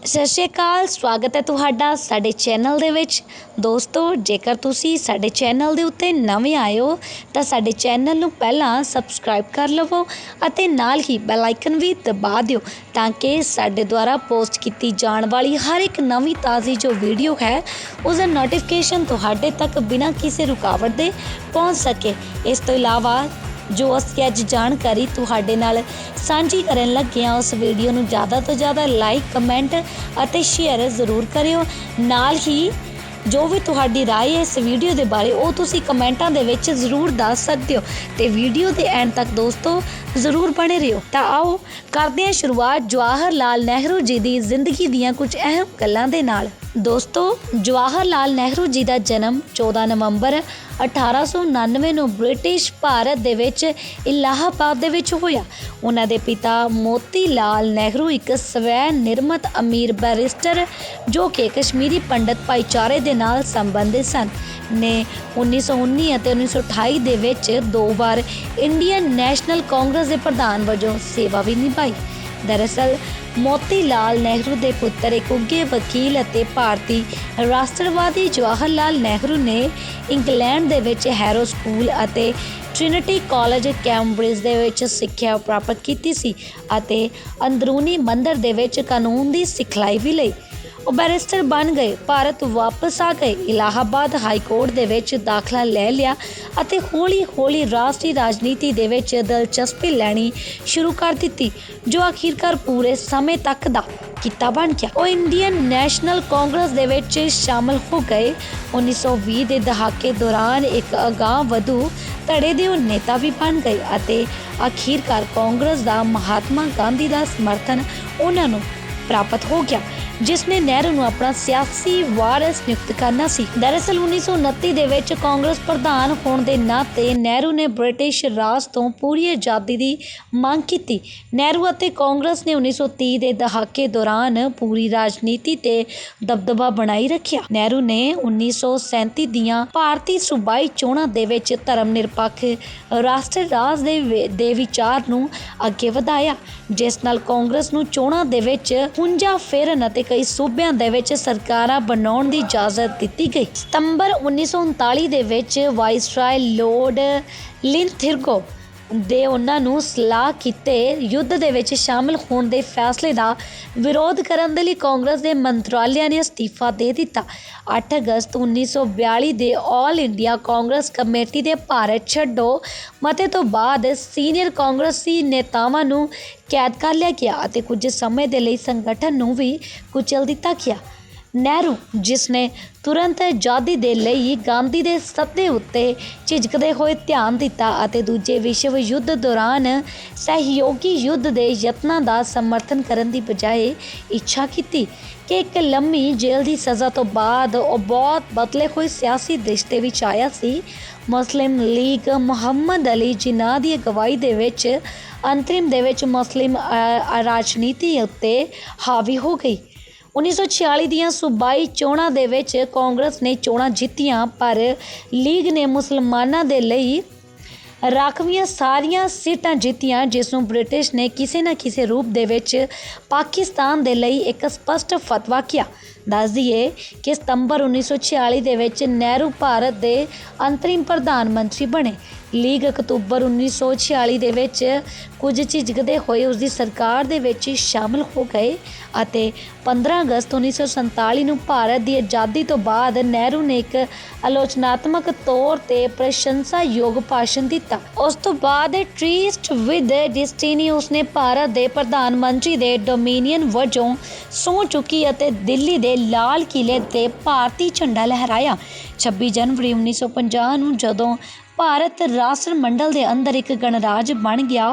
ਸਤਿ ਸ਼੍ਰੀ ਅਕਾਲ। ਸਵਾਗਤ ਹੈ ਤੁਹਾਡਾ ਸਾਡੇ ਚੈਨਲ ਦੇ ਵਿੱਚ। ਦੋਸਤੋ, ਜੇਕਰ ਤੁਸੀਂ ਸਾਡੇ ਚੈਨਲ ਦੇ ਉੱਤੇ ਨਵੇਂ ਆਏ ਹੋ ਤਾਂ ਸਾਡੇ ਚੈਨਲ ਨੂੰ ਪਹਿਲਾਂ ਸਬਸਕ੍ਰਾਈਬ ਕਰ ਲਵੋ ਅਤੇ ਨਾਲ ਹੀ ਬੈਲ ਆਈਕਨ ਵੀ ਦਬਾ ਦਿਓ ਤਾਂ ਕਿ ਸਾਡੇ ਦੁਆਰਾ ਪੋਸਟ ਕੀਤੀ ਜਾਣ ਵਾਲੀ ਹਰ ਇੱਕ ਨਵੀਂ ਤਾਜ਼ੀ ਜੋ ਵੀਡੀਓ ਹੈ ਉਸਦਾ ਨੋਟੀਫਿਕੇਸ਼ਨ ਤੁਹਾਡੇ ਤੱਕ ਬਿਨਾਂ ਕਿਸੇ ਰੁਕਾਵਟ ਦੇ ਪਹੁੰਚ ਸਕੇ। ਇਸ ਤੋਂ ਇਲਾਵਾ ਜੋ ਅਸੀਂ ਅੱਜ ਜਾਣਕਾਰੀ ਤੁਹਾਡੇ ਨਾਲ ਸਾਂਝੀ ਕਰਨ ਲੱਗੇ ਹਾਂ ਉਸ ਵੀਡੀਓ ਨੂੰ ਜ਼ਿਆਦਾ ਤੋਂ ਜ਼ਿਆਦਾ ਲਾਈਕ, ਕਮੈਂਟ ਅਤੇ ਸ਼ੇਅਰ ਜ਼ਰੂਰ ਕਰਿਓ। ਨਾਲ ਹੀ ਜੋ ਵੀ ਤੁਹਾਡੀ ਰਾਏ ਹੈ ਇਸ ਵੀਡੀਓ ਦੇ ਬਾਰੇ ਉਹ ਤੁਸੀਂ ਕਮੈਂਟਾਂ ਦੇ ਵਿੱਚ ਜ਼ਰੂਰ ਦੱਸ ਸਕਦੇ ਹੋ ਅਤੇ ਵੀਡੀਓ ਦੇ ਐਂਡ ਤੱਕ ਦੋਸਤੋ ਜ਼ਰੂਰ ਬਣੇ ਰਹੋ। ਤਾਂ ਆਓ ਕਰਦੇ ਹਾਂ ਸ਼ੁਰੂਆਤ ਜਵਾਹਰ ਲਾਲ ਨਹਿਰੂ ਜੀ ਦੀ ਜ਼ਿੰਦਗੀ ਦੀਆਂ ਕੁਝ ਅਹਿਮ ਗੱਲਾਂ ਦੇ ਨਾਲ। ਦੋਸਤੋ, ਜਵਾਹਰ ਲਾਲ ਨਹਿਰੂ ਜੀ ਦਾ ਜਨਮ 14 ਨਵੰਬਰ 1899 ਨੂੰ ਬ੍ਰਿਟਿਸ਼ ਭਾਰਤ ਦੇ ਵਿੱਚ ਇਲਾਹਾਬਾਦ ਦੇ ਵਿੱਚ ਹੋਇਆ। ਉਹਨਾਂ ਦੇ ਪਿਤਾ ਮੋਤੀ ਲਾਲ ਨਹਿਰੂ ਇੱਕ ਸਵੈ ਨਿਰਮਤ ਅਮੀਰ ਬੈਰਿਸਟਰ ਜੋ ਕਿ ਕਸ਼ਮੀਰੀ ਪੰਡਤ ਭਾਈਚਾਰੇ ਦੇ ਨਾਲ ਸੰਬੰਧਿਤ ਸਨ ਨੇ 1919 ਅਤੇ 1928 ਦੇ ਵਿੱਚ 2 ਵਾਰ ਇੰਡੀਅਨ ਨੈਸ਼ਨਲ ਕਾਂਗਰਸ ਦੇ ਪ੍ਰਧਾਨ ਵਜੋਂ ਸੇਵਾ ਵੀ ਨਿਭਾਈ। ਦਰਅਸਲ ਮੋਤੀ ਲਾਲ ਨਹਿਰੂ ਦੇ ਪੁੱਤਰ ਇੱਕ ਉੱਘੇ ਵਕੀਲ ਅਤੇ ਭਾਰਤੀ ਰਾਸ਼ਟਰਵਾਦੀ ਜਵਾਹਰ ਲਾਲ ਨਹਿਰੂ ਨੇ ਇੰਗਲੈਂਡ ਦੇ ਵਿੱਚ ਹੈਰੋ ਸਕੂਲ ਅਤੇ ਟ੍ਰਿਨਿਟੀ ਕਾਲਜ ਕੈਂਬਰਿਜ ਦੇ ਵਿੱਚ ਸਿੱਖਿਆ ਪ੍ਰਾਪਤ ਕੀਤੀ ਸੀ ਅਤੇ ਅੰਦਰੂਨੀ ਮੰਦਰ ਦੇ ਵਿੱਚ ਕਾਨੂੰਨ ਦੀ ਸਿਖਲਾਈ ਵੀ ਲਈ। ਉਹ ਬੈਰਿਸਟਰ ਬਣ ਗਏ, ਭਾਰਤ ਵਾਪਸ ਆ ਗਏ, ਇਲਾਹਾਬਾਦ ਹਾਈ ਕੋਰਟ ਦੇ ਵਿੱਚ ਦਾਖਲਾ ਲੈ ਲਿਆ ਅਤੇ ਹੌਲੀ ਹੌਲੀ ਰਾਸ਼ਟਰੀ ਰਾਜਨੀਤੀ ਦੇ ਵਿੱਚ ਦਿਲਚਸਪੀ ਲੈਣੀ ਸ਼ੁਰੂ ਕਰ ਦਿੱਤੀ ਜੋ ਆਖਿਰਕਾਰ ਪੂਰੇ ਸਮੇਂ ਤੱਕ ਦਾ ਕਿੱਤਾ ਬਣ ਗਿਆ। ਉਹ ਇੰਡੀਅਨ ਨੈਸ਼ਨਲ ਕਾਂਗਰਸ ਦੇ ਵਿੱਚ ਸ਼ਾਮਲ ਹੋ ਗਏ। 1920 ਦੇ ਦਹਾਕੇ ਦੌਰਾਨ ਇੱਕ ਅਗਾਂਹ ਵਧੂ ਧੜੇ ਦੇ ਉਹ ਨੇਤਾ ਵੀ ਬਣ ਗਏ ਅਤੇ ਆਖਿਰਕਾਰ ਕਾਂਗਰਸ ਦਾ ਮਹਾਤਮਾ ਗਾਂਧੀ ਦਾ ਸਮਰਥਨ ਉਹਨਾਂ ਨੂੰ ਪ੍ਰਾਪਤ ਹੋ ਗਿਆ ਜਿਸ ਨੇ ਨਹਿਰੂ ਨੂੰ ਆਪਣਾ ਸਿਆਸੀ ਵਾਰਿਸ ਨਿਯੁਕਤ ਕਰਨਾ ਸੀ। ਦਰਅਸਲ 1929 ਦੇ ਵਿੱਚ ਕਾਂਗਰਸ ਪ੍ਰਧਾਨ ਹੋਣ ਦੇ ਨਾਤੇ ਨਹਿਰੂ ਨੇ ਬ੍ਰਿਟਿਸ਼ ਰਾਜ ਤੋਂ ਪੂਰੀ ਆਜ਼ਾਦੀ ਦੀ ਮੰਗ ਕੀਤੀ। ਨਹਿਰੂ ਅਤੇ ਕਾਂਗਰਸ ਨੇ 1930 ਦੇ ਦਹਾਕੇ ਦੌਰਾਨ ਪੂਰੀ ਰਾਜਨੀਤੀ ਤੇ ਦਬਦਬਾ ਬਣਾਈ ਰੱਖਿਆ। ਨਹਿਰੂ ਨੇ 1937 ਦੀਆਂ ਭਾਰਤੀ ਸੂਬਾਈ ਚੋਣਾਂ ਦੇ ਵਿੱਚ ਧਰਮ ਨਿਰਪੱਖ ਰਾਸ਼ਟਰ ਰਾਜ ਦੇ ਵਿਚਾਰ ਨੂੰ ਅੱਗੇ ਵਧਾਇਆ ਜਿਸ ਨਾਲ ਕਾਂਗਰਸ ਨੂੰ ਚੋਣਾਂ ਦੇ ਵਿੱਚ 51 ਫੇਰਨ ਅਤੇ ਕਈ ਸੂਬਿਆਂ ਦੇ ਵਿੱਚ ਸਰਕਾਰਾਂ ਬਣਾਉਣ ਦੀ ਇਜਾਜ਼ਤ ਦਿੱਤੀ ਗਈ। ਸਤੰਬਰ 1939 ਦੇ ਵਿੱਚ ਵਾਇਸਰਾਏ ਲਾਰਡ ਲਿੰਥਬਰਗੋ ਦੇ ਉਹਨਾਂ ਨੂੰ ਸਲਾਹ ਕੀਤੇ ਯੁੱਧ ਦੇ ਵਿੱਚ ਸ਼ਾਮਲ ਹੋਣ ਦੇ ਫੈਸਲੇ ਦਾ ਵਿਰੋਧ ਕਰਨ ਦੇ ਲਈ ਕਾਂਗਰਸ ਦੇ ਮੰਤਰਾਲਿਆਂ ਨੇ ਅਸਤੀਫਾ ਦੇ ਦਿੱਤਾ। 8 ਅਗਸਤ 1942 ਦੇ ਆਲ ਇੰਡੀਆ ਕਾਂਗਰਸ ਕਮੇਟੀ ਦੇ ਭਾਰਤ ਛੱਡੋ ਮਤੇ ਤੋਂ ਬਾਅਦ ਸੀਨੀਅਰ ਕਾਂਗਰਸੀ ਨੇਤਾਵਾਂ ਨੂੰ ਕੈਦ ਕਰ ਲਿਆ ਗਿਆ ਅਤੇ ਕੁਝ ਸਮੇਂ ਦੇ ਲਈ ਸੰਗਠਨ ਨੂੰ ਵੀ ਕੁਚਲ ਦਿੱਤਾ ਗਿਆ। ਨਹਿਰੂ ਜਿਸ ਨੇ ਤੁਰੰਤ ਆਜ਼ਾਦੀ ਦੇ ਲਈ ਗਾਂਧੀ ਦੇ ਸੱਦੇ ਉੱਤੇ ਝਿਜਕਦੇ ਹੋਏ ਧਿਆਨ ਦਿੱਤਾ ਅਤੇ ਦੂਜੇ ਵਿਸ਼ਵ ਯੁੱਧ ਦੌਰਾਨ ਸਹਿਯੋਗੀ ਯੁੱਧ ਦੇ ਯਤਨਾਂ ਦਾ ਸਮਰਥਨ ਕਰਨ ਦੀ ਬਜਾਏ ਇੱਛਾ ਕੀਤੀ ਕਿ ਇੱਕ ਲੰਮੀ ਜੇਲ੍ਹ ਦੀ ਸਜ਼ਾ ਤੋਂ ਬਾਅਦ ਉਹ ਬਹੁਤ ਬਦਲੇ ਹੋਏ ਸਿਆਸੀ ਰਿਸ਼ਤੇ ਵਿੱਚ ਆਇਆ ਸੀ। ਮੁਸਲਿਮ ਲੀਗ ਮੁਹੰਮਦ ਅਲੀ ਜਿਨਾਹ ਦੀ ਅਗਵਾਈ ਦੇ ਵਿੱਚ ਅੰਤਰਿਮ ਦੇ ਵਿੱਚ ਮੁਸਲਿਮ ਰਾਜਨੀਤੀ ਉੱਤੇ ਹਾਵੀ ਹੋ ਗਈ। 1946 ਦੀਆਂ ਸੂਬਾਈ ਚੋਣਾਂ ਦੇ ਵਿੱਚ ਕਾਂਗਰਸ ਨੇ ਚੋਣਾਂ ਜਿੱਤੀਆਂ ਪਰ ਲੀਗ ਨੇ ਮੁਸਲਮਾਨਾਂ ਦੇ ਲਈ ਰਾਖਵੀਆਂ ਸਾਰੀਆਂ ਸੀਟਾਂ ਜਿੱਤੀਆਂ ਜਿਸ ਨੂੰ ਬ੍ਰਿਟਿਸ਼ ਨੇ ਕਿਸੇ ਨਾ ਕਿਸੇ ਰੂਪ ਦੇ ਵਿੱਚ ਪਾਕਿਸਤਾਨ ਦੇ ਲਈ ਇੱਕ ਸਪਸ਼ਟ ਫਤਵਾ ਕਿਹਾ। ਦੱਸ ਦਈਏ ਕਿ ਸਤੰਬਰ 1946 ਦੇ ਵਿੱਚ ਨਹਿਰੂ ਭਾਰਤ ਦੇ ਅੰਤਰਿਮ ਪ੍ਰਧਾਨ ਮੰਤਰੀ ਬਣੇ। ਲੀਗ ਅਕਤੂਬਰ 1946 ਦੇ ਵਿੱਚ ਕੁਝ ਝਿਜਕਦੇ ਹੋਏ ਉਸਦੀ ਸਰਕਾਰ ਦੇ ਵਿੱਚ ਸ਼ਾਮਲ ਹੋ ਗਏ ਅਤੇ 15 ਅਗਸਤ 1947 ਨੂੰ ਭਾਰਤ ਦੀ ਆਜ਼ਾਦੀ ਤੋਂ ਬਾਅਦ ਨਹਿਰੂ ਨੇ ਇੱਕ ਆਲੋਚਨਾਤਮਕ ਤੌਰ 'ਤੇ ਪ੍ਰਸ਼ੰਸਾਯੋਗ ਭਾਸ਼ਣ ਦਿੱਤਾ। ਉਸ ਤੋਂ ਬਾਅਦ ਟ੍ਰੀਸਟ ਵਿਦ ਡੈਸਟੀਨੀ ਉਸਨੇ ਭਾਰਤ ਦੇ ਪ੍ਰਧਾਨ ਮੰਤਰੀ ਦੇ ਡੋਮੀਨੀਅਨ ਵਜੋਂ ਸਹੁੰ ਚੁੱਕੀ ਅਤੇ ਦਿੱਲੀ ਦੇ ਲਾਲ ਕਿਲ੍ਹੇ 'ਤੇ ਭਾਰਤੀ ਝੰਡਾ ਲਹਿਰਾਇਆ। 26 ਜਨਵਰੀ 1950 ਨੂੰ ਜਦੋਂ ਭਾਰਤ ਰਾਸ਼ਟਰ ਮੰਡਲ ਦੇ ਅੰਦਰ ਇੱਕ ਗਣਰਾਜ ਬਣ ਗਿਆ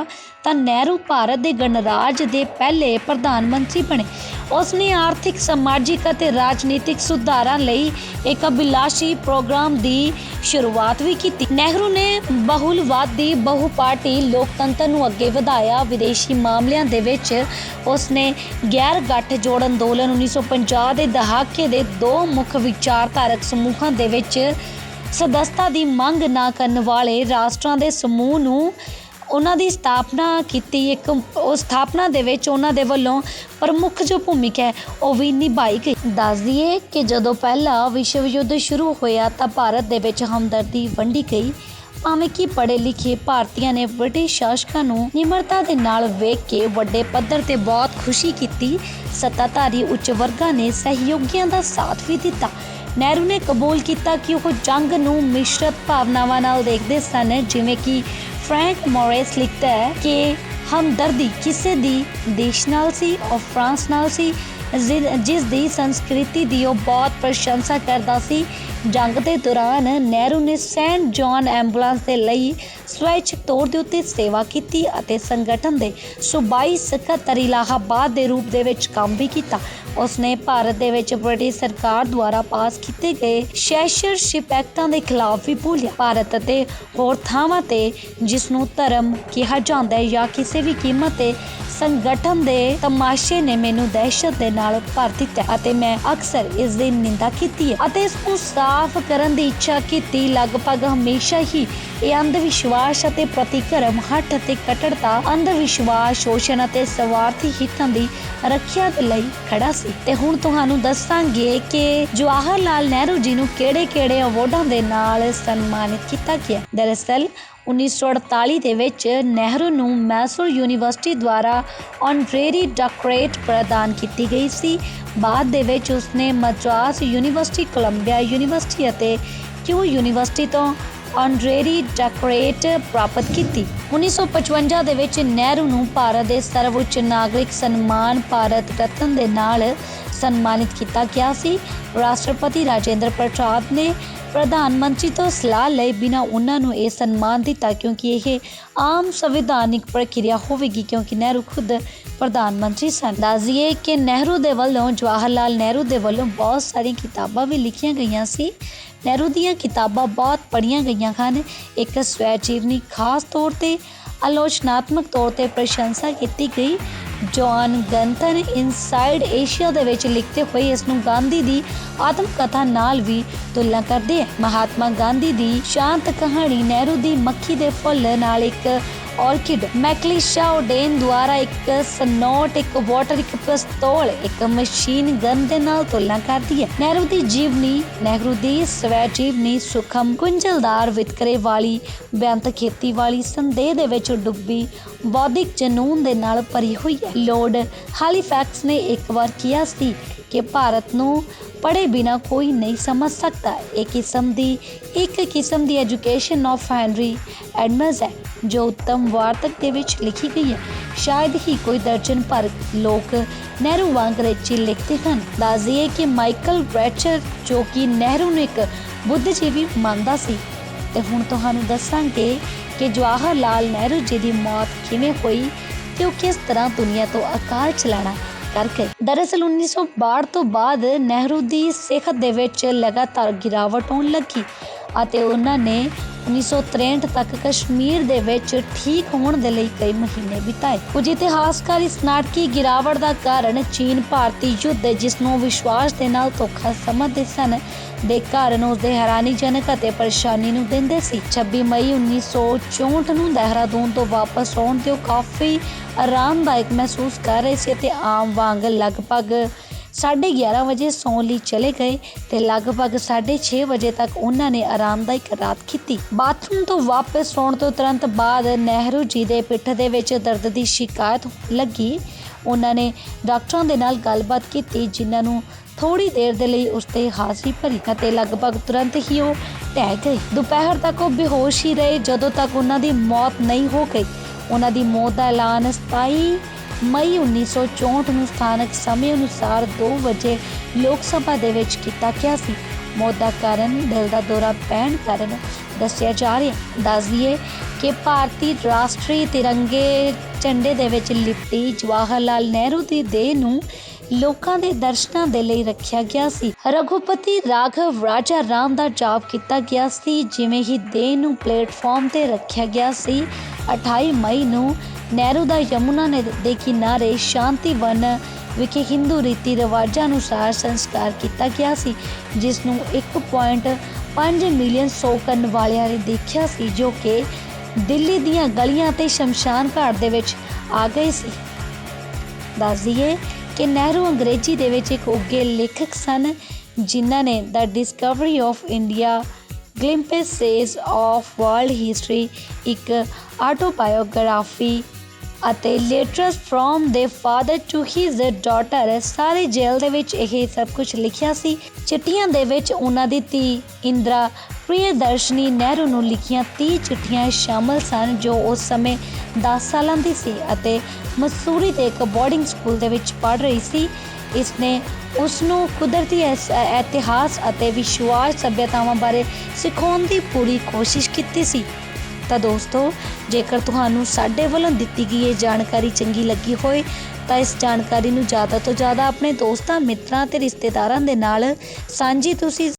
ਤਾਂ ਨਹਿਰੂ ਭਾਰਤ ਦੇ ਗਣਰਾਜ ਦੇ ਪਹਿਲੇ ਪ੍ਰਧਾਨ ਮੰਤਰੀ ਬਣੇ। ਉਸਨੇ ਆਰਥਿਕ, ਸਮਾਜਿਕ ਅਤੇ ਰਾਜਨੀਤਿਕ ਸੁਧਾਰਾਂ ਲਈ ਇੱਕ ਅਭਿਲਾਸ਼ੀ ਪ੍ਰੋਗਰਾਮ ਦੀ ਸ਼ੁਰੂਆਤ ਵੀ ਕੀਤੀ। ਨਹਿਰੂ ਨੇ ਬਹੁਲਵਾਦੀ ਬਹੁ ਪਾਰਟੀ ਲੋਕਤੰਤਰ ਨੂੰ ਅੱਗੇ ਵਧਾਇਆ। ਵਿਦੇਸ਼ੀ ਮਾਮਲਿਆਂ ਦੇ ਵਿੱਚ ਉਸਨੇ ਗੈਰ ਗੱਠਜੋੜ ਅੰਦੋਲਨ 1950 ਦੇ ਦਹਾਕੇ ਦੇ 2 ਮੁੱਖ ਵਿਚਾਰਧਾਰਕ ਸਮੂਹਾਂ ਦੇ ਵਿੱਚ ਸਦਸਤਾ ਦੀ ਮੰਗ ਨਾ ਕਰਨ ਵਾਲੇ ਰਾਸ਼ਟਰਾਂ ਦੇ ਸਮੂਹ ਨੂੰ ਉਹਨਾਂ ਦੀ ਸਥਾਪਨਾ ਕੀਤੀ। ਇੱਕ ਉਹ ਸਥਾਪਨਾ ਦੇ ਵਿੱਚ ਉਹਨਾਂ ਦੇ ਵੱਲੋਂ ਪ੍ਰਮੁੱਖ ਜੋ ਭੂਮਿਕਾ ਹੈ ਉਹ ਵੀ ਨਿਭਾਈ ਗਈ। ਦੱਸ ਦਈਏ ਕਿ ਜਦੋਂ ਪਹਿਲਾ ਵਿਸ਼ਵ ਯੁੱਧ ਸ਼ੁਰੂ ਹੋਇਆ ਤਾਂ ਭਾਰਤ ਦੇ ਵਿੱਚ ਹਮਦਰਦੀ ਵੰਡੀ ਗਈ। ਭਾਵੇਂ ਕਿ ਪੜ੍ਹੇ ਲਿਖੇ ਭਾਰਤੀਆਂ ਨੇ ਬ੍ਰਿਟਿਸ਼ ਸ਼ਾਸਕਾਂ ਨੂੰ ਨਿਮਰਤਾ ਦੇ ਨਾਲ ਵੇਖ ਕੇ ਵੱਡੇ ਪੱਧਰ ਤੇ ਬਹੁਤ ਖੁਸ਼ੀ ਕੀਤੀ। ਸੱਤਾਧਾਰੀ ਉੱਚ ਵਰਗਾਂ ਨੇ ਸਹਿਯੋਗੀਆਂ ਦਾ ਸਾਥ ਵੀ ਦਿੱਤਾ। ਨਹਿਰੂ ਨੇ ਕਬੂਲ ਕੀਤਾ ਕਿ ਉਹ ਜੰਗ ਨੂੰ ਮਿਸ਼ਰਤ ਭਾਵਨਾਵਾਂ ਨਾਲ ਦੇਖਦੇ ਸਨ। ਜਿਵੇਂ ਕਿ ਫਰੈਂਕ ਮੋਰਿਸ ਲਿਖਦਾ ਹੈ ਕਿ ਹਮਦਰਦੀ ਕਿਸੇ ਦੀ ਦੇਸ਼ ਨਾਲ ਸੀ ਔਰ ਫਰਾਂਸ ਨਾਲ ਸੀ, ਜਿਸ ਦੀ ਸੰਸਕ੍ਰਿਤੀ ਦੀ ਉਹ ਬਹੁਤ ਪ੍ਰਸ਼ੰਸਾ ਕਰਦਾ ਸੀ। ਜੰਗ ਦੇ ਦੌਰਾਨ ਨਹਿਰੂ ਨੇ ਸੈਂਟ ਜੌਨ ਐਂਬੂਲੈਂਸ ਦੇ ਲਈ ਸਵੈਚਿਕ ਤੌਰ ਦੇ ਉੱਤੇ ਸੇਵਾ ਕੀਤੀ ਅਤੇ ਸੰਗਠਨ ਦੇ ਸੂਬਾਈ ਸਕੱਤਰ ਇਲਾਹਾਬਾਦ ਦੇ ਰੂਪ ਦੇ ਵਿੱਚ ਕੰਮ ਵੀ ਕੀਤਾ। ਉਸਨੇ ਭਾਰਤ ਦੇ ਵਿੱਚ ਬ੍ਰਿਟਿਸ਼ ਸਰਕਾਰ ਦੁਆਰਾ ਪਾਸ ਕੀਤੇ ਗਏ ਸੈਂਸਰਸ਼ਿਪ ਐਕਟਾਂ ਦੇ ਖਿਲਾਫ ਵੀ ਬੋਲਿਆ। ਭਾਰਤ ਅਤੇ ਹੋਰ ਥਾਵਾਂ ਤੇ ਜਿਸ ਨੂੰ ਧਰਮ ਕਿਹਾ ਜਾਂਦਾ ਹੈ ਜਾਂ ਕਿਸੇ ਵੀ ਕੀਮਤ ਤੇ ਸੰਗਠਨ ਦੇ ਤਮਾਸ਼ੇ ਨੇ ਮੈਨੂੰ ਦਹਿਸ਼ਤ ਦੇ ਨਾਲ ਭਰ ਦਿੱਤਾ ਅਤੇ ਮੈਂ ਅਕਸਰ ਇਸ ਦੀ ਨਿੰਦਾ ਕੀਤੀ ਹੈ ਅਤੇ ਇਸ ਨੂੰ ਸਾਫ਼ ਕਰਨ ਦੀ ਇੱਛਾ ਕੀਤੀ। ਲਗਭਗ ਹਮੇਸ਼ਾ ਹੀ ਇਹ ਅੰਧ ਵਿਸ਼ਵਾਸ ਅਤੇ ਪ੍ਰਤੀਕਰਮ ਹੱਠ ਅਤੇ ਕੱਟੜਤਾ, ਅੰਧ ਵਿਸ਼ਵਾਸ, ਸ਼ੋਸ਼ਣ ਅਤੇ ਸਵਾਰਥੀ ਹਿੱਤਾਂ ਦੀ ਰੱਖਿਆ ਦੇ ਲਈ ਖੜਾ ਸੀ। ਤੇ ਹੁਣ ਤੁਹਾਨੂੰ ਦੱਸਾਂਗੇ ਕਿ ਜਵਾਹਰ ਲਾਲ ਨਹਿਰੂ ਜੀ ਨੂੰ ਕਿਹੜੇ ਅਵਾਰਡਾਂ ਦੇ ਨਾਲ ਸਨਮਾਨਿਤ ਕੀਤਾ ਗਿਆ। ਦਰਅਸਲ 1948 ਦੇ ਵਿੱਚ ਨਹਿਰੂ ਨੂੰ ਮੈਸੂਰ ਯੂਨੀਵਰਸਿਟੀ ਦੁਆਰਾ ਆਨਰੇਰੀ ਡਾਕਟਰੇਟ ਪ੍ਰਦਾਨ ਕੀਤੀ ਗਈ ਸੀ। ਬਾਅਦ ਦੇ ਵਿੱਚ ਉਸਨੇ ਮਦਰਾਸ ਯੂਨੀਵਰਸਿਟੀ, ਕੋਲੰਬੀਆ ਯੂਨੀਵਰਸਿਟੀ ਅਤੇ ਕਿਊ ਯੂਨੀਵਰਸਿਟੀ ਤੋਂ ਆਨਰੇਰੀ ਡਾਕਟਰੇਟ ਪ੍ਰਾਪਤ ਕੀਤੀ। 1955 ਦੇ ਵਿੱਚ ਨਹਿਰੂ ਨੂੰ ਭਾਰਤ ਦੇ ਸਰਵਉੱਚ ਨਾਗਰਿਕ ਸਨਮਾਨ ਭਾਰਤ ਰਤਨ ਦੇ ਨਾਲ ਸਨਮਾਨਿਤ ਕੀਤਾ ਗਿਆ ਸੀ। ਰਾਸ਼ਟਰਪਤੀ ਰਾਜੇਂਦਰ ਪ੍ਰਸਾਦ ਨੇ ਪ੍ਰਧਾਨ ਮੰਤਰੀ ਤੋਂ ਸਲਾਹ ਲਏ ਬਿਨਾਂ ਉਹਨਾਂ ਨੂੰ ਇਹ ਸਨਮਾਨ ਦਿੱਤਾ, ਕਿਉਂਕਿ ਇਹ ਆਮ ਸੰਵਿਧਾਨਿਕ ਪ੍ਰਕਿਰਿਆ ਹੋਵੇਗੀ, ਕਿਉਂਕਿ ਨਹਿਰੂ ਖੁਦ ਪ੍ਰਧਾਨ ਮੰਤਰੀ ਸਨ। ਦੱਸ ਦਈਏ ਕਿ ਨਹਿਰੂ ਦੇ ਵੱਲੋਂ, ਜਵਾਹਰ ਲਾਲ ਨਹਿਰੂ ਦੇ ਵੱਲੋਂ ਬਹੁਤ ਸਾਰੀਆਂ ਕਿਤਾਬਾਂ ਵੀ ਲਿਖੀਆਂ ਗਈਆਂ ਸੀ। ਨਹਿਰੂ ਦੀਆਂ ਕਿਤਾਬਾਂ ਬਹੁਤ ਪੜ੍ਹੀਆਂ ਗਈਆਂ ਹਨ। ਇੱਕ ਸਵੈ ਜੀਵਨੀ ਖਾਸ ਤੌਰ 'ਤੇ ਆਲੋਚਨਾਤਮਕ ਤੌਰ 'ਤੇ ਪ੍ਰਸ਼ੰਸਾ ਕੀਤੀ ਗਈ। ਜੌਨ ਗੰਥਨ ਇਨਸਾਈਡ ਏਸ਼ੀਆ ਦੇ ਵਿੱਚ ਲਿਖਦੇ ਹੋਏ ਇਸ ਨੂੰ ਗਾਂਧੀ ਦੀ ਆਤਮ ਕਥਾ ਨਾਲ ਵੀ ਤੁਲਨਾ ਕਰਦੇ ਹੈ। ਮਹਾਤਮਾ ਗਾਂਧੀ ਦੀ ਸ਼ਾਂਤ ਕਹਾਣੀ ਨਹਿਰੂ ਦੀ ਮੱਖੀ ਦੇ ਫੁੱਲ ਨਾਲ ਇੱਕ ਆਰਕਿਡ, ਮੈਕਲਿਸ਼ਾ ਓਡੇਨ ਦੁਆਰਾ ਇੱਕ ਸਨੋਟ, ਇੱਕ ਵਾਟਰ, ਇੱਕ ਪਿਸਤੌਲ, ਇੱਕ ਮਸ਼ੀਨ ਗਨ ਦੇ ਨਾਲ ਤੁਲਨਾ ਕਰਦੀ ਹੈ। ਨਹਿਰੂ ਦੀ ਜੀਵਨੀ, ਨਹਿਰੂ ਦੀ ਸਵੈ ਜੀਵਨੀ ਸੁਖਮ, ਗੁੰਝਲਦਾਰ ਵਿਤਕਰੇ ਵਾਲੀ, ਬੇਅੰਤ ਖੇਤੀ ਵਾਲੀ, ਸੰਦੇਹ ਦੇ ਵਿੱਚ ਡੁੱਬੀ, ਬੌਧਿਕ ਜਨੂੰਨ ਦੇ ਨਾਲ ਭਰੀ ਹੋਈ ਹੈ। ਲਾਰਡ ਹਾਲੀਫੈਕਸ ਨੇ ਇੱਕ ਵਾਰ ਕਿਹਾ ਸੀ ਕਿ ਭਾਰਤ ਨੂੰ ਪੜ੍ਹੇ ਬਿਨਾ ਕੋਈ ਨਹੀਂ ਸਮਝ ਸਕਦਾ। ਇੱਕ ਕਿਸਮ ਦੀ ਐਜੂਕੇਸ਼ਨ ਆਫ ਹੈਨਰੀ ਐਡਮਜ਼ ਹੈ ਜੋ ਉੱਤਮ ਵਾਰਤਕ ਦੇ ਵਿੱਚ ਲਿਖੀ ਗਈ ਹੈ। ਸ਼ਾਇਦ ਹੀ ਕੋਈ ਦਰਜਨ ਭਰ ਲੋਕ ਨਹਿਰੂ ਵਾਂਗ ਅੰਗਰੇਜ਼ੀ ਲਿਖਦੇ ਹਨ। ਦੱਸ ਦਈਏ ਕਿ ਮਾਈਕਲ ਬ੍ਰੈਚਰ ਜੋ ਕਿ ਨਹਿਰੂ ਨੂੰ ਇੱਕ ਬੁੱਧੀਜੀਵੀ ਮੰਨਦਾ ਸੀ। ਤੇ ਹੁਣ ਤੁਹਾਨੂੰ ਦੱਸਾਂਗੇ ਕਿ ਜਵਾਹਰ ਲਾਲ ਨਹਿਰੂ ਜੀ ਦੀ ਮੌਤ ਕਿਵੇਂ ਹੋਈ ਤੇ ਉਹ ਕਿਸ ਤਰ੍ਹਾਂ ਦੁਨੀਆ ਤੋਂ ਅਕਾਲ ਚਲਾਣਾ ਕਰ ਗਏ। ਦਰਅਸਲ 1962 ਤੋਂ ਬਾਅਦ ਨਹਿਰੂ ਦੀ ਸਿਹਤ ਦੇ ਵਿੱਚ ਲਗਾਤਾਰ ਗਿਰਾਵਟ ਆਉਣ ਲੱਗੀ ਅਤੇ ਉਹਨਾਂ ਨੇ 1963 ਤੱਕ ਕਸ਼ਮੀਰ ਦੇ ਵਿੱਚ ਠੀਕ ਹੋਣ ਦੇ ਲਈ ਕਈ ਮਹੀਨੇ ਬਿਤਾਏ। ਕੁਝ ਇਤਿਹਾਸਕਾਰ ਇਸ ਨਾਟਕੀ ਗਿਰਾਵਟ ਦਾ ਕਾਰਨ ਚੀਨ ਭਾਰਤੀ ਯੁੱਧ, ਜਿਸ ਨੂੰ ਵਿਸ਼ਵਾਸ ਦੇ ਨਾਲ ਧੋਖਾ ਸਮਝਦੇ ਸਨ, ਦੇ ਕਾਰਨ ਉਸਦੇ ਹੈਰਾਨੀਜਨਕ ਅਤੇ ਪਰੇਸ਼ਾਨੀ ਨੂੰ ਦਿੰਦੇ ਸੀ। 26 ਮਈ 1964 ਨੂੰ ਦੇਹਰਾਦੂਨ ਤੋਂ ਵਾਪਸ ਆਉਣ ਤੇ ਉਹ ਕਾਫੀ ਆਰਾਮਦਾਇਕ ਮਹਿਸੂਸ ਕਰ ਰਹੇ ਸੀ ਅਤੇ ਆਮ ਵਾਂਗ ਲਗਭਗ 11:30 ਵਜੇ ਸੌਣ ਲਈ ਚਲੇ ਗਏ ਤੇ ਲਗਭਗ 6:30 ਵਜੇ ਤੱਕ ਉਹਨਾਂ ਨੇ ਆਰਾਮਦਾਇਕ ਰਾਤ ਕੀਤੀ। ਬਾਥਰੂਮ ਤੋਂ ਵਾਪਸ ਆਉਣ ਤੋਂ ਤੁਰੰਤ ਬਾਅਦ ਨਹਿਰੂ ਜੀ ਦੇ ਪਿੱਠ ਦੇ ਵਿੱਚ ਦਰਦ ਦੀ ਸ਼ਿਕਾਇਤ ਲੱਗੀ। ਉਹਨਾਂ ਨੇ ਡਾਕਟਰਾਂ ਦੇ ਨਾਲ ਗੱਲਬਾਤ ਕੀਤੀ, ਜਿਨ੍ਹਾਂ ਨੂੰ ਥੋੜੀ ਦੇਰ ਦੇ ਲਈ ਉਸ ਤੇ ਹਾਜ਼ਰੀ ਭਰੀ ਅਤੇ ਲਗਭਗ ਤੁਰੰਤ ਹੀ ਉਹ ਢਹਿ ਗਏ। ਦੁਪਹਿਰ ਤੱਕ ਉਹ ਬੇਹੋਸ਼ ਹੀ ਰਹੇ ਜਦੋਂ ਤੱਕ ਉਹਨਾਂ ਦੀ ਮੌਤ ਨਹੀਂ ਹੋ ਗਈ। ਉਹਨਾਂ ਦੀ ਮੌਤ ਦਾ ਐਲਾਨ 27 ਮਈ 1964 ਨੂੰ ਸਥਾਨਕ ਸਮੇਂ ਅਨੁਸਾਰ 2 ਵਜੇ ਲੋਕ ਸਭਾ ਦੇ ਵਿੱਚ ਕੀਤਾ ਗਿਆ ਸੀ। ਮੌਤ ਦਾ ਕਾਰਨ ਦਿਲ ਦਾ ਦੌਰਾ ਪੈਣ ਕਾਰਨ ਦੱਸਿਆ ਜਾ ਰਿਹਾ। ਦੱਸ ਦਈਏ ਕਿ ਭਾਰਤੀ ਰਾਸ਼ਟਰੀ ਤਿਰੰਗੇ ਝੰਡੇ ਦੇ ਵਿੱਚ ਲਿਪਟੀ ਜਵਾਹਰ ਲਾਲ ਨਹਿਰੂ ਦੀ ਦੇਹ ਨੂੰ ਲੋਕਾਂ ਦੇ ਦਰਸ਼ਨਾਂ ਦੇ ਲਈ ਰੱਖਿਆ ਗਿਆ ਸੀ। ਰਘੁਪਤੀ ਰਾਘਵ ਰਾਜਾ ਰਾਮ ਦਾ ਜਾਪ ਕੀਤਾ ਗਿਆ ਸੀ। ਜਿਵੇਂ ਹੀ ਦੇਹ ਨੂੰ ਪਲੇਟਫਾਰਮ ਤੇ ਰੱਖਿਆ ਗਿਆ ਸੀ, 28 ਮਈ ਨੂੰ ਨਹਿਰੂ ਦਾ ਯਮੁਨਾ ਦੇ ਕਿਨਾਰੇ ਸ਼ਾਂਤੀ ਵਨ ਵਿਖੇ ਹਿੰਦੂ ਰੀਤੀ ਰਿਵਾਜਾਂ ਅਨੁਸਾਰ ਸੰਸਕਾਰ ਕੀਤਾ ਗਿਆ ਸੀ, ਜਿਸ ਨੂੰ 1.5 ਮਿਲੀਅਨ ਸੌ ਕਰਨ ਵਾਲਿਆਂ ਨੇ ਦੇਖਿਆ ਸੀ, ਜੋ ਕਿ ਦਿੱਲੀ ਦੀਆਂ ਗਲੀਆਂ ਤੇ ਸ਼ਮਸ਼ਾਨ ਘਾਟ ਦੇ ਵਿੱਚ ਆ ਗਏ ਸੀ। ਦੱਸ ਦਈਏ ਕਿ ਨਹਿਰੂ ਅੰਗਰੇਜ਼ੀ ਦੇ ਵਿੱਚ ਇੱਕ ਉੱਘੇ ਲੇਖਕ ਸਨ ਜਿਨ੍ਹਾਂ ਨੇ the discovery of India, glimpses of world history, ਇੱਕ ਆਟੋਬਾਇਓਗ੍ਰਾਫੀ ਅਤੇ letters from the father to his daughter, ਸਾਰੇ ਜੇਲ੍ਹ ਦੇ ਵਿੱਚ ਇਹ ਸਭ ਕੁਝ ਲਿਖਿਆ ਸੀ। ਚਿੱਠੀਆਂ ਦੇ ਵਿੱਚ ਉਹਨਾਂ ਦੀ ਧੀ ਇੰਦਰਾ ਪ੍ਰਿਯਦਰਸ਼ਨੀ ਨਹਿਰੂ ਨੂੰ ਲਿਖੀਆਂ 30 ਚਿੱਠੀਆਂ ਸ਼ਾਮਲ ਸਨ ਜੋ ਉਸ ਸਮੇਂ 10 ਸਾਲਾਂ ਦੀ ਸੀ ਅਤੇ ਮਸੂਰੀ ਦੇ ਇੱਕ ਬੋਰਡਿੰਗ ਸਕੂਲ ਦੇ ਵਿੱਚ ਪੜ੍ਹ ਰਹੀ ਸੀ। ਇਸਨੇ ਉਸ ਨੂੰ ਕੁਦਰਤੀ ਇਤਿਹਾਸ ਅਤੇ ਵਿਸ਼ਵਾਸ ਸੱਭਿਅਤਾਵਾਂ ਬਾਰੇ ਸਿਖਾਉਣ ਦੀ ਪੂਰੀ ਕੋਸ਼ਿਸ਼ ਕੀਤੀ ਸੀ। ਤਾਂ ਦੋਸਤੋ, ਜੇਕਰ ਤੁਹਾਨੂੰ ਸਾਡੇ ਵੱਲੋਂ ਦਿੱਤੀ ਗਈ ਇਹ ਜਾਣਕਾਰੀ ਚੰਗੀ ਲੱਗੀ ਹੋਏ ਤਾਂ ਇਸ ਜਾਣਕਾਰੀ ਨੂੰ ਜ਼ਿਆਦਾ ਤੋਂ ਜ਼ਿਆਦਾ ਆਪਣੇ ਦੋਸਤਾਂ, ਮਿੱਤਰਾਂ ਅਤੇ ਰਿਸ਼ਤੇਦਾਰਾਂ ਦੇ ਨਾਲ ਸਾਂਝੀ ਤੁਸੀਂ